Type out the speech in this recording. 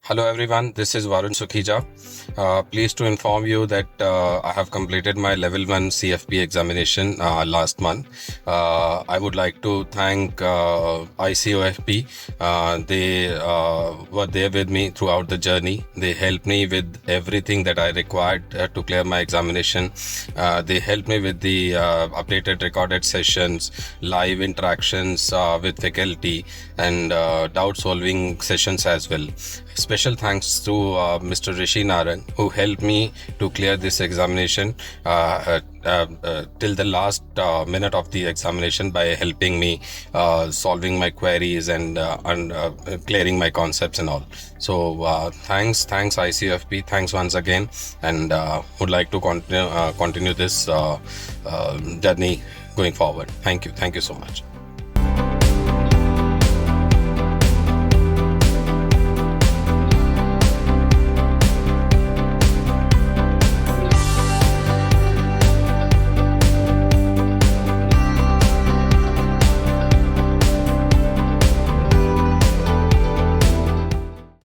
Hello everyone, this is Varun Sukhija. Pleased to inform you that I have completed my level 1 CFP examination last month. I would like to thank ICOFP. They were there with me throughout the journey. They helped me with everything that I required to clear my examination. They helped me with the updated recorded sessions, live interactions with faculty, and doubt solving sessions as well. Special thanks to Mr. Rishi Naran, who helped me to clear this examination till the last minute of the examination by helping me solving my queries and clearing my concepts and all. So thanks ICFP, thanks once again, and would like to continue this journey going forward. Thank you so much.